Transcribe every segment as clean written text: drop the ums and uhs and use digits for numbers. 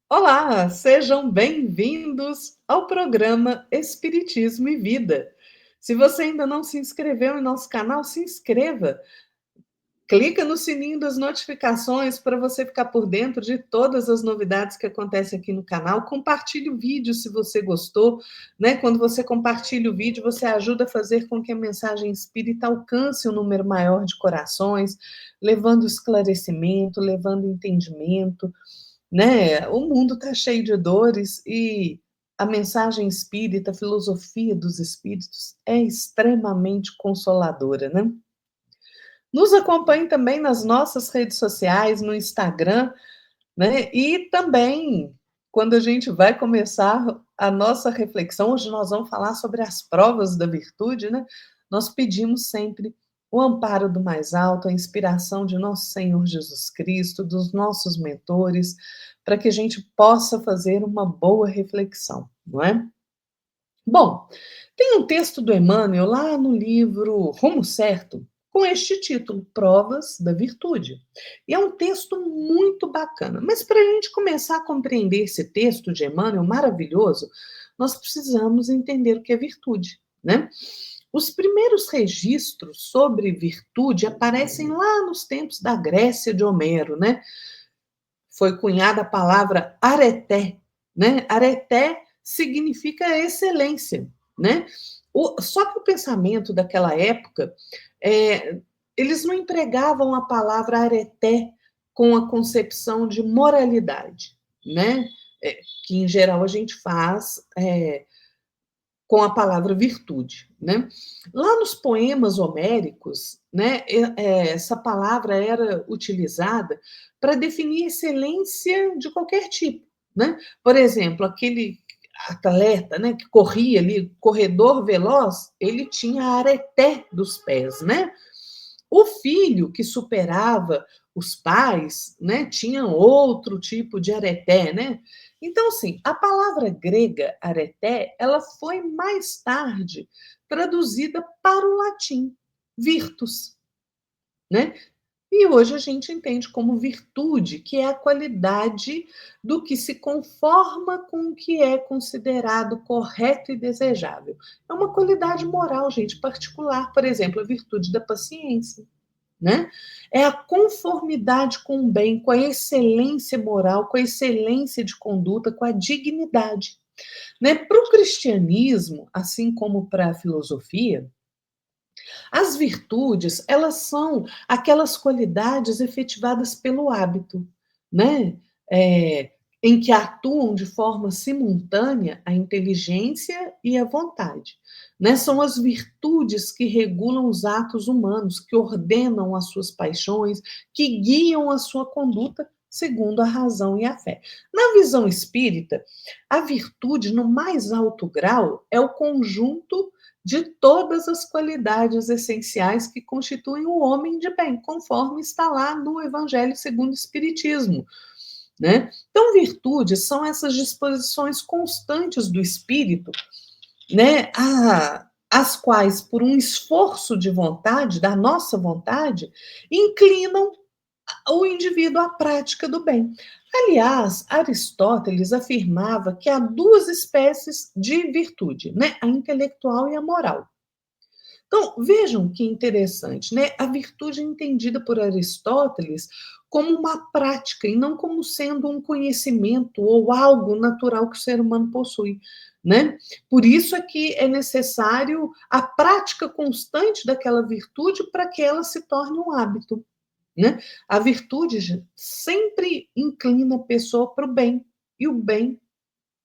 Olá, sejam bem-vindos ao programa Espiritismo e Vida. Se você ainda não se inscreveu em nosso canal, se inscreva. Clica no sininho das notificações para você ficar por dentro de todas as novidades que acontecem aqui no canal. Compartilhe o vídeo se você gostou, né? Quando você compartilha o vídeo, você ajuda a fazer com que a mensagem espírita alcance um número maior de corações, levando esclarecimento, levando entendimento, né? O mundo está cheio de dores e a mensagem espírita, a filosofia dos espíritos é extremamente consoladora, né? Nos acompanhe também nas nossas redes sociais, no Instagram, né? E também, quando a gente vai começar a nossa reflexão, hoje nós vamos falar sobre as provas da virtude, né? Nós pedimos sempre o amparo do mais alto, a inspiração de nosso Senhor Jesus Cristo, dos nossos mentores, para que a gente possa fazer uma boa reflexão, não é? Bom, tem um texto do Emmanuel lá no livro Rumo Certo, com este título, Provas da Virtude. E é um texto muito bacana. Mas para a gente começar a compreender esse texto de Emmanuel maravilhoso, nós precisamos entender o que é virtude, né? Os primeiros registros sobre virtude aparecem lá nos tempos da Grécia de Homero, né? Foi cunhada a palavra areté, né? Areté significa excelência, né? Só que o pensamento daquela época, é, eles não empregavam a palavra areté com a concepção de moralidade, né? Que em geral a gente faz com a palavra virtude, né? Lá nos poemas homéricos, né, essa palavra era utilizada para definir excelência de qualquer tipo, né? Por exemplo, aquele atleta, né, que corria ali, corredor veloz, ele tinha a areté dos pés, né? O filho que superava os pais, né, tinha outro tipo de areté, né? Então, assim, a palavra grega areté, ela foi mais tarde traduzida para o latim, virtus, né? E hoje a gente entende como virtude, que é a qualidade do que se conforma com o que é considerado correto e desejável. É uma qualidade moral, gente, particular, por exemplo, a virtude da paciência, né? É a conformidade com o bem, com a excelência moral, com a excelência de conduta, com a dignidade. Né? Para o cristianismo, assim como para a filosofia, as virtudes, elas são aquelas qualidades efetivadas pelo hábito, né? Em que atuam de forma simultânea a inteligência e a vontade. Né? São as virtudes que regulam os atos humanos, que ordenam as suas paixões, que guiam a sua conduta segundo a razão e a fé. Na visão espírita, a virtude, no mais alto grau, é o conjunto de todas as qualidades essenciais que constituem o homem de bem, conforme está lá no Evangelho segundo o Espiritismo. Né? Então, virtudes são essas disposições constantes do espírito, né? As quais, por um esforço de vontade, da nossa vontade, inclinam o indivíduo à prática do bem. Aliás, Aristóteles afirmava que há duas espécies de virtude, né? A intelectual e a moral. Então, vejam que interessante, né? A virtude é entendida por Aristóteles como uma prática e não como sendo um conhecimento ou algo natural que o ser humano possui, né? Por isso é que é necessário a prática constante daquela virtude para que ela se torne um hábito, né? A virtude sempre inclina a pessoa para o bem, e o bem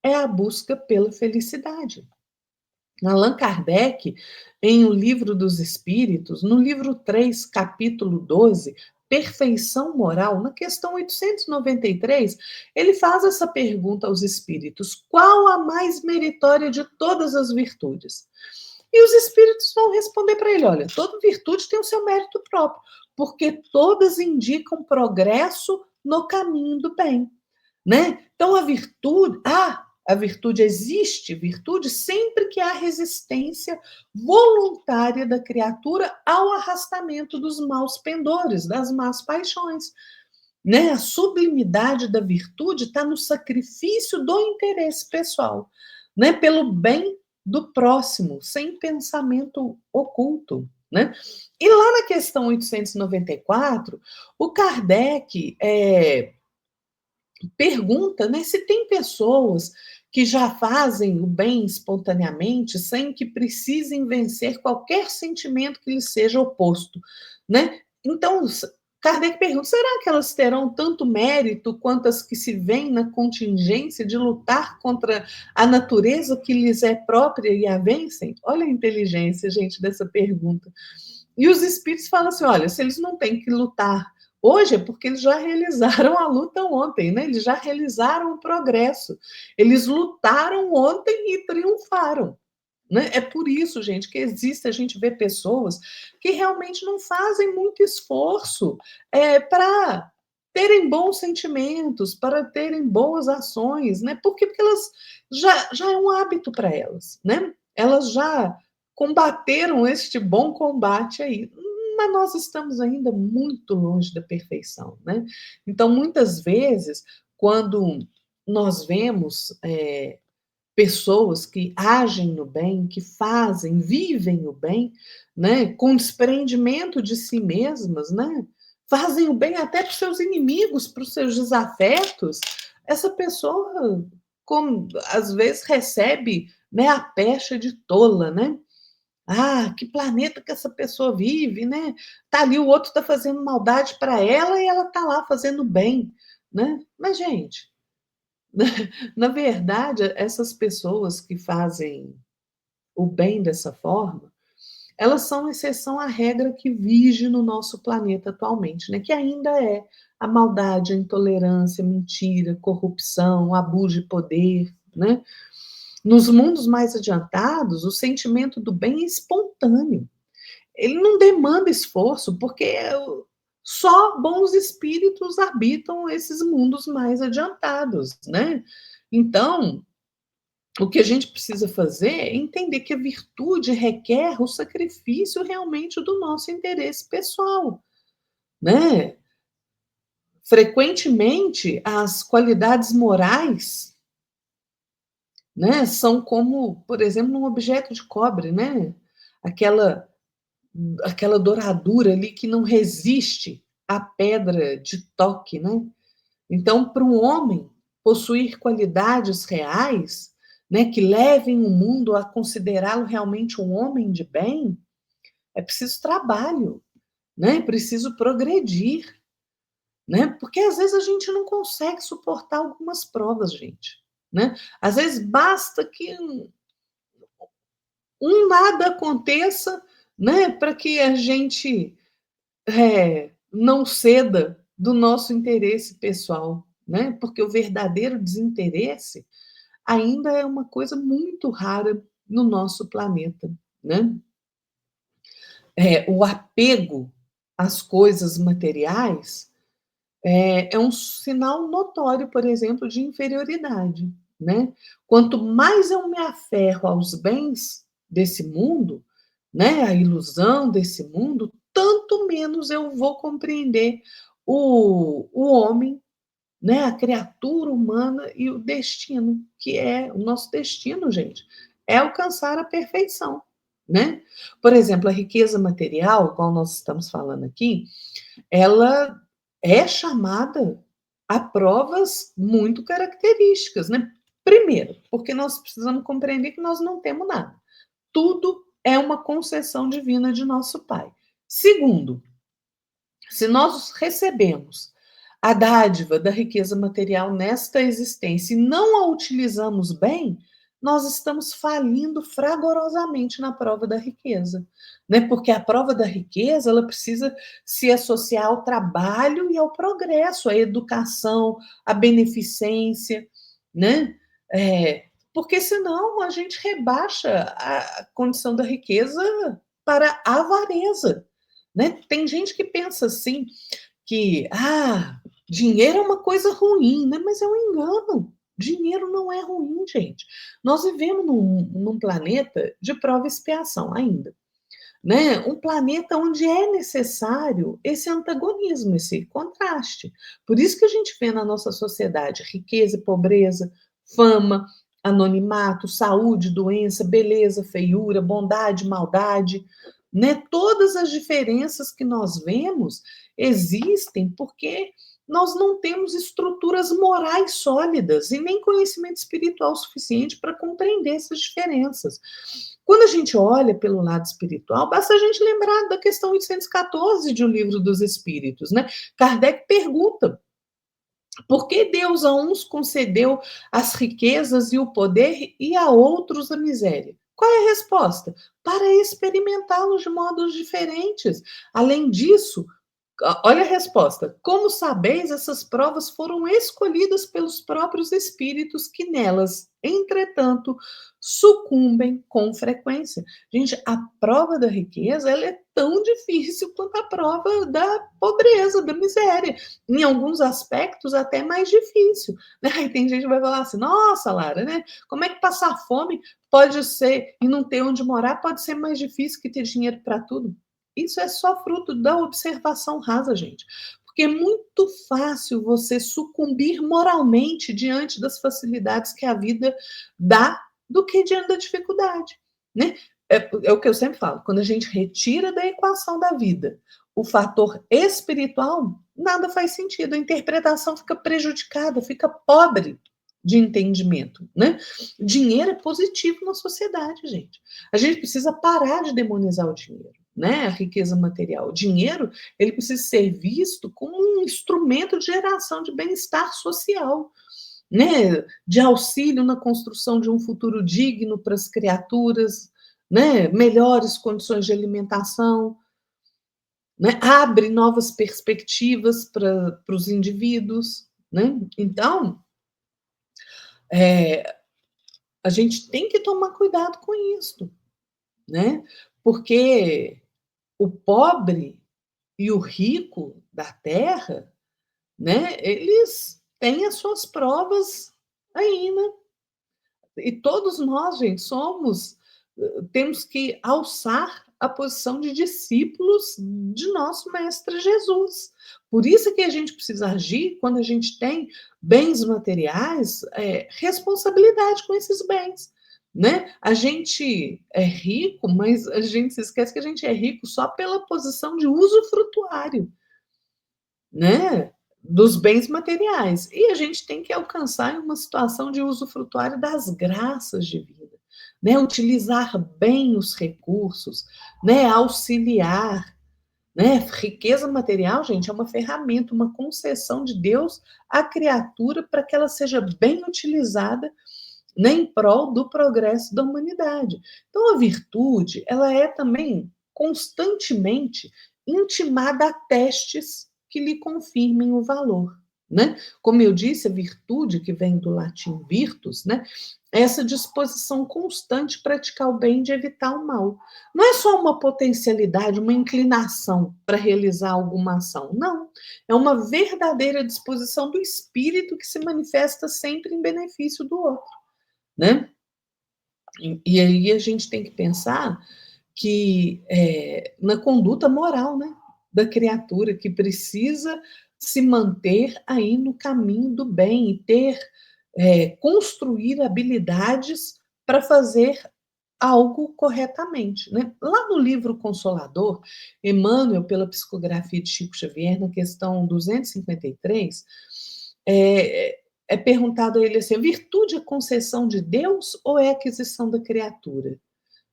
é a busca pela felicidade. Allan Kardec, em O Livro dos Espíritos, no livro 3, capítulo 12, Perfeição Moral, na questão 893, ele faz essa pergunta aos espíritos: qual a mais meritória de todas as virtudes? E os espíritos vão responder para ele: olha, toda virtude tem o seu mérito próprio, porque todas indicam progresso no caminho do bem, né? Então a virtude existe, virtude sempre que há resistência voluntária da criatura ao arrastamento dos maus pendores, das más paixões. né? A sublimidade da virtude está no sacrifício do interesse pessoal, né? Pelo bem do próximo, sem pensamento oculto, né? E lá na questão 894, o Kardec pergunta, né, se tem pessoas que já fazem o bem espontaneamente, sem que precisem vencer qualquer sentimento que lhes seja oposto, né? Então, Kardec pergunta: será que elas terão tanto mérito quanto as que se veem na contingência de lutar contra a natureza que lhes é própria e a vencem? Olha a inteligência, gente, dessa pergunta. E os espíritos falam assim: olha, se eles não têm que lutar hoje, é porque eles já realizaram a luta ontem, né? Eles já realizaram o progresso. Eles lutaram ontem e triunfaram. Né? É por isso, gente, que existe, a gente vê pessoas que realmente não fazem muito esforço para terem bons sentimentos, para terem boas ações, né? Por quê? Porque elas já é um hábito para elas, né? Elas já combateram este bom combate aí. Mas nós estamos ainda muito longe da perfeição, né? Então, muitas vezes, quando nós vemos pessoas que agem no bem, que fazem, vivem o bem, né, com desprendimento de si mesmas, né, fazem o bem até para os seus inimigos, para os seus desafetos, essa pessoa, como, às vezes, recebe, né, a pecha de tola, né? Ah, que planeta que essa pessoa vive, né? Tá ali, o outro está fazendo maldade para ela e ela tá lá fazendo bem, né? Mas, gente, na verdade, essas pessoas que fazem o bem dessa forma, elas são exceção à regra que vige no nosso planeta atualmente, né? Que ainda é a maldade, a intolerância, a mentira, corrupção, abuso de poder, né? Nos mundos mais adiantados, o sentimento do bem é espontâneo. Ele não demanda esforço, porque só bons espíritos habitam esses mundos mais adiantados, né? Então, o que a gente precisa fazer é entender que a virtude requer o sacrifício realmente do nosso interesse pessoal, né? Frequentemente, as qualidades morais, né, são como, por exemplo, um objeto de cobre, né? Aquela aquela douradura ali que não resiste à pedra de toque, né? Então, para um homem possuir qualidades reais, né, que levem o mundo a considerá-lo realmente um homem de bem, é preciso trabalho, né? É preciso progredir, né? Porque às vezes a gente não consegue suportar algumas provas, gente, né? Às vezes basta que nada aconteça, né, para que a gente não ceda do nosso interesse pessoal, né? Porque o verdadeiro desinteresse ainda é uma coisa muito rara no nosso planeta, né? O apego às coisas materiais é um sinal notório, por exemplo, de inferioridade, né? Quanto mais eu me aferro aos bens desse mundo, né, a ilusão desse mundo, tanto menos eu vou compreender o homem, né, a criatura humana e o destino, que é o nosso destino, gente, é alcançar a perfeição, né? Por exemplo, a riqueza material, qual nós estamos falando aqui, ela é chamada a provas muito características, né? Primeiro, porque nós precisamos compreender que nós não temos nada. Tudo é uma concessão divina de nosso Pai. Segundo, se nós recebemos a dádiva da riqueza material nesta existência e não a utilizamos bem, nós estamos falindo fragorosamente na prova da riqueza, né? Porque a prova da riqueza, ela precisa se associar ao trabalho e ao progresso, à educação, à beneficência, né? Porque senão a gente rebaixa a condição da riqueza para a avareza, né? Tem gente que pensa assim, que dinheiro é uma coisa ruim, né? Mas é um engano. Dinheiro não é ruim, gente. Nós vivemos num planeta de prova e expiação ainda. né? Um planeta onde é necessário esse antagonismo, esse contraste. Por isso que a gente vê na nossa sociedade riqueza e pobreza, fama, anonimato, saúde, doença, beleza, feiura, bondade, maldade, né? Todas as diferenças que nós vemos existem porque nós não temos estruturas morais sólidas e nem conhecimento espiritual suficiente para compreender essas diferenças. Quando a gente olha pelo lado espiritual, basta a gente lembrar da questão 814 de O Livro dos Espíritos, né? Kardec pergunta: por que Deus a uns concedeu as riquezas e o poder e a outros a miséria? Qual é a resposta? Para experimentá-los de modos diferentes. Além disso, olha a resposta. Como sabeis, essas provas foram escolhidas pelos próprios espíritos que nelas, entretanto, sucumbem com frequência. Gente, a prova da riqueza, ela é tão difícil quanto a prova da pobreza, da miséria. Em alguns aspectos, até mais difícil. Aí tem gente que vai falar assim, nossa, Lara, né? Como é que passar fome pode ser, e não ter onde morar, pode ser mais difícil que ter dinheiro para tudo? Isso é só fruto da observação rasa, gente. Porque é muito fácil você sucumbir moralmente diante das facilidades que a vida dá do que diante da dificuldade, né? É o que eu sempre falo, quando a gente retira da equação da vida o fator espiritual, nada faz sentido, a interpretação fica prejudicada, fica pobre de entendimento, né? Dinheiro é positivo na sociedade, gente. A gente precisa parar de demonizar o dinheiro, né? A riqueza material. O dinheiro, ele precisa ser visto como um instrumento de geração de bem-estar social, né? De auxílio na construção de um futuro digno para as criaturas, né? Melhores condições de alimentação, né? Abre novas perspectivas para os indivíduos, né? Então, é, a gente tem que tomar cuidado com isso, né? Porque o pobre e o rico da terra, né? Eles têm as suas provas ainda. E todos nós, gente, temos que alçar a posição de discípulos de nosso Mestre Jesus. Por isso que a gente precisa agir quando a gente tem bens materiais, responsabilidade com esses bens. Né? A gente é rico, mas a gente se esquece que a gente é rico só pela posição de usufrutuário, né? Dos bens materiais. E a gente tem que alcançar uma situação de usufrutuário das graças de vida, né? Utilizar bem os recursos, né? Auxiliar, né? Riqueza material, gente, é uma ferramenta, uma concessão de Deus à criatura para que ela seja bem utilizada, né, em prol do progresso da humanidade. Então, a virtude, ela é também constantemente intimada a testes que lhe confirmem o valor, né? Como eu disse, a virtude, que vem do latim virtus, né? É essa disposição constante de praticar o bem e de evitar o mal. Não é só uma potencialidade, uma inclinação para realizar alguma ação, não. É uma verdadeira disposição do espírito que se manifesta sempre em benefício do outro, né? E aí a gente tem que pensar que na conduta moral, né, da criatura que precisa se manter aí no caminho do bem e ter construir habilidades para fazer algo corretamente, né? Lá no livro Consolador, Emmanuel, pela psicografia de Chico Xavier, na questão 253, é perguntado a ele assim: a virtude é concessão de Deus ou é aquisição da criatura?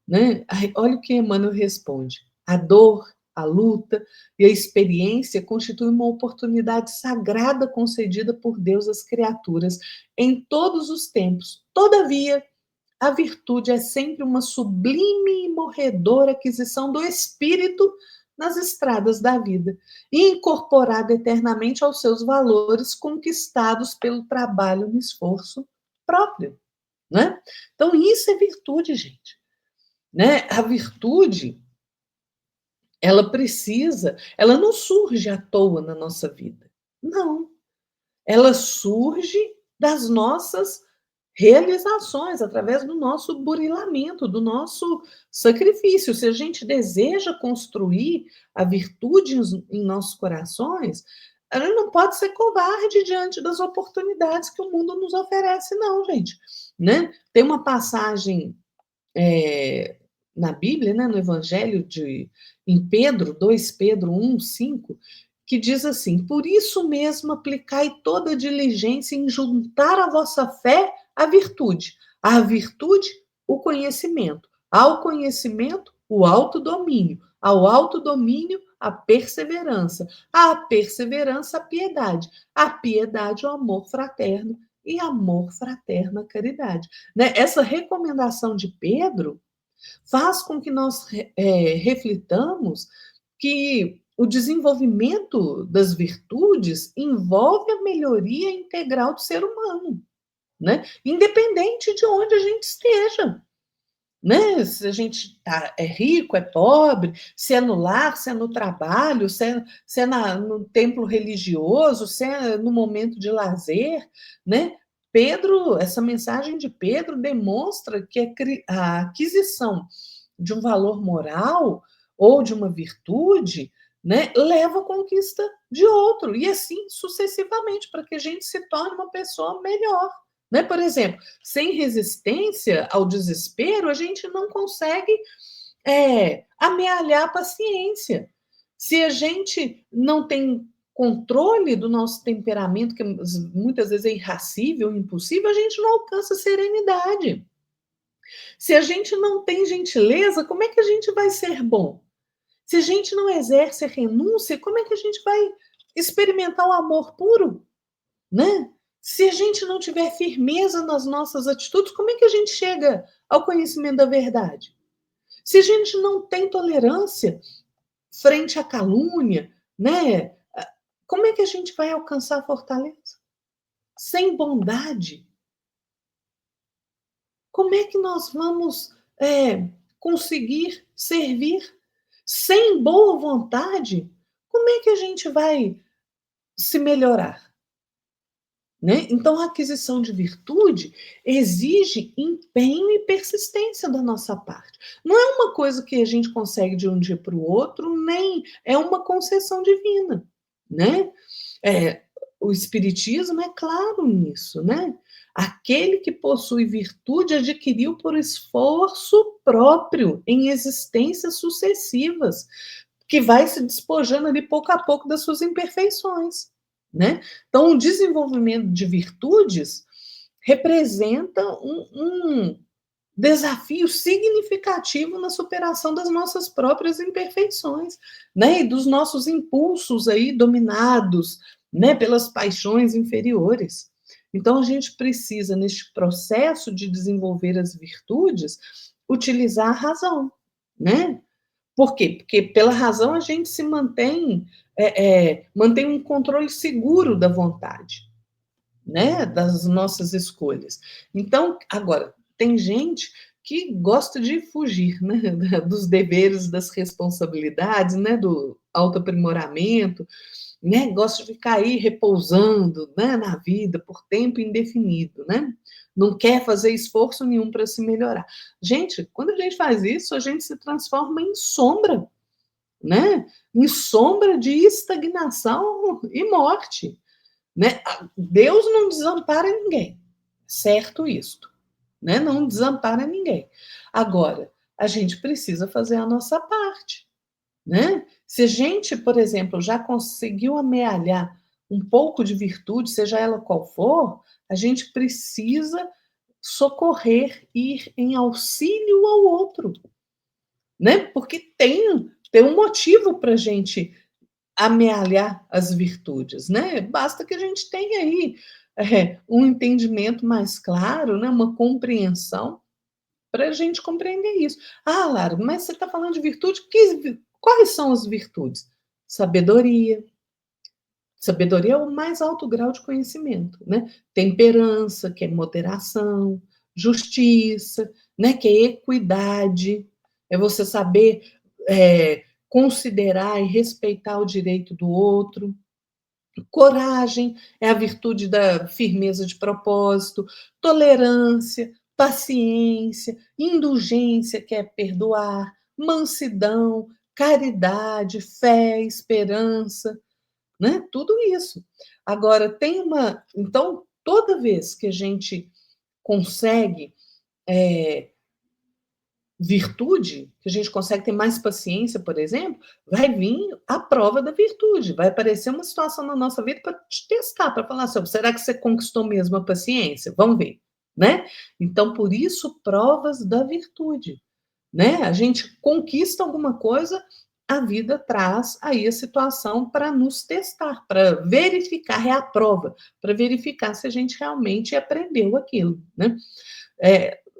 Né? Olha o que Emmanuel responde: a dor, a luta e a experiência constituem uma oportunidade sagrada concedida por Deus às criaturas em todos os tempos. Todavia, a virtude é sempre uma sublime e morredora aquisição do espírito nas estradas da vida, e incorporada eternamente aos seus valores conquistados pelo trabalho no esforço próprio, né? Então, isso é virtude, gente, né? A virtude, ela não surge à toa na nossa vida. Não, ela surge das nossas realizações, através do nosso burilamento, do nosso sacrifício. Se a gente deseja construir a virtude em nossos corações, a gente não pode ser covarde diante das oportunidades que o mundo nos oferece, não, gente. Né? Tem uma passagem na Bíblia, né, no Evangelho em Pedro, 2 Pedro 1:5, que diz assim: por isso mesmo aplicai toda diligência em juntar a vossa fé à virtude, à virtude, o conhecimento, ao conhecimento, o autodomínio, ao autodomínio, a perseverança, à perseverança, a piedade, a piedade, o amor fraterno, e amor fraterno, a caridade. Né? Essa recomendação de Pedro faz com que nós reflitamos que o desenvolvimento das virtudes envolve a melhoria integral do ser humano, né? Independente de onde a gente esteja. Né? Se a gente é rico, é pobre, se é no lar, se é no trabalho, se é no templo religioso, se é no momento de lazer, né? Pedro, essa mensagem de Pedro demonstra que a aquisição de um valor moral ou de uma virtude, né, leva à conquista de outro, e assim sucessivamente, para que a gente se torne uma pessoa melhor. Né? Por exemplo, sem resistência ao desespero, a gente não consegue amealhar a paciência. Se a gente não tem controle do nosso temperamento, que muitas vezes é irracível, impossível, a gente não alcança serenidade. Se a gente não tem gentileza, como é que a gente vai ser bom? Se a gente não exerce a renúncia, como é que a gente vai experimentar o amor puro? Né? Se a gente não tiver firmeza nas nossas atitudes, como é que a gente chega ao conhecimento da verdade? Se a gente não tem tolerância frente à calúnia, né? Como é que a gente vai alcançar a fortaleza? Sem bondade, como é que nós vamos conseguir servir? Sem boa vontade, como é que a gente vai se melhorar? Né? Então, a aquisição de virtude exige empenho e persistência da nossa parte. Não é uma coisa que a gente consegue de um dia para o outro, nem é uma concessão divina. Né? O Espiritismo é claro nisso. Né? Aquele que possui virtude adquiriu por esforço próprio em existências sucessivas, que vai se despojando ali pouco a pouco das suas imperfeições. Né? Então, o desenvolvimento de virtudes representa um desafio significativo na superação das nossas próprias imperfeições, né? E dos nossos impulsos aí dominados, né, pelas paixões inferiores. Então, a gente precisa, neste processo de desenvolver as virtudes, utilizar a razão, né? Por quê? Porque pela razão a gente se mantém um controle seguro da vontade, né? Das nossas escolhas. Então, agora, tem gente que gosta de fugir, né? Dos deveres, das responsabilidades, né? Do autoaprimoramento, né? Gosta de ficar aí repousando, né? Na vida por tempo indefinido, né? Não quer fazer esforço nenhum para se melhorar. Gente, quando a gente faz isso, a gente se transforma em sombra, né? Em sombra de estagnação e morte, né? Deus não desampara ninguém, certo isto, né? Não desampara ninguém. Agora, a gente precisa fazer a nossa parte, né? Se a gente, por exemplo, já conseguiu amealhar um pouco de virtude, seja ela qual for, a gente precisa socorrer, ir em auxílio ao outro, né? Porque tem um motivo para a gente amealhar as virtudes, né? Basta que a gente tenha aí um entendimento mais claro, né? Uma compreensão para a gente compreender isso. Ah, Lara, mas você está falando de virtude? Quais são as virtudes? Sabedoria. Sabedoria é o mais alto grau de conhecimento, né? Temperança, que é moderação, justiça, né? Que é equidade, é você saber considerar e respeitar o direito do outro, Coragem é a virtude da firmeza de propósito, tolerância, paciência, indulgência, que é perdoar, mansidão, caridade, fé, esperança, né? Tudo isso. Agora, tem uma. Então, toda vez que a gente consegue virtude, que a gente consegue ter mais paciência, por exemplo, vai vir a prova da virtude, vai aparecer uma situação na nossa vida para te testar, para falar assim, será que você conquistou mesmo a paciência? Vamos ver, né? Então, por isso, provas da virtude, né? A gente conquista alguma coisa, a vida traz aí a situação para nos testar, para verificar, é a prova, para verificar se a gente realmente aprendeu aquilo, né?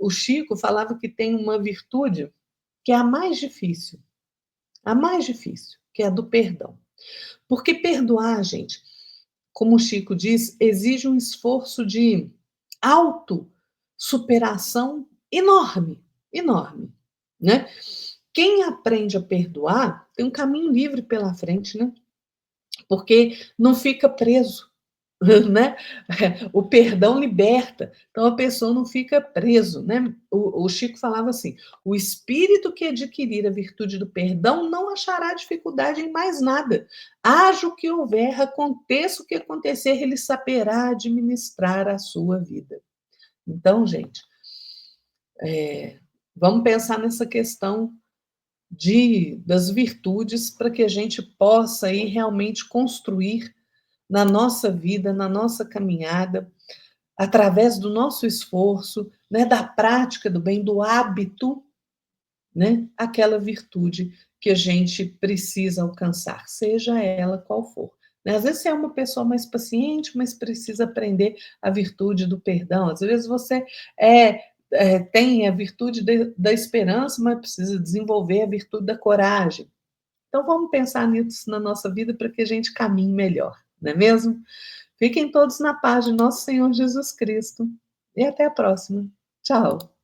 O Chico falava que tem uma virtude que é a mais difícil, que é a do perdão. Porque perdoar, gente, como o Chico diz, exige um esforço de autossuperação enorme, enorme, né? Quem aprende a perdoar tem um caminho livre pela frente, né? Porque não fica preso, né? O perdão liberta, então a pessoa não fica preso, né? O Chico falava assim: o espírito que adquirir a virtude do perdão não achará dificuldade em mais nada. Haja o que houver, aconteça o que acontecer, ele saberá administrar a sua vida. Então, gente, vamos pensar nessa questão das virtudes para que a gente possa aí realmente construir na nossa vida, na nossa caminhada, através do nosso esforço, né, da prática do bem, do hábito, né, aquela virtude que a gente precisa alcançar, seja ela qual for. Né? Às vezes você é uma pessoa mais paciente, mas precisa aprender a virtude do perdão. Às vezes você tem a virtude da esperança, mas precisa desenvolver a virtude da coragem. Então vamos pensar nisso na nossa vida para que a gente caminhe melhor, não é mesmo? Fiquem todos na paz de nosso Senhor Jesus Cristo. E até a próxima. Tchau.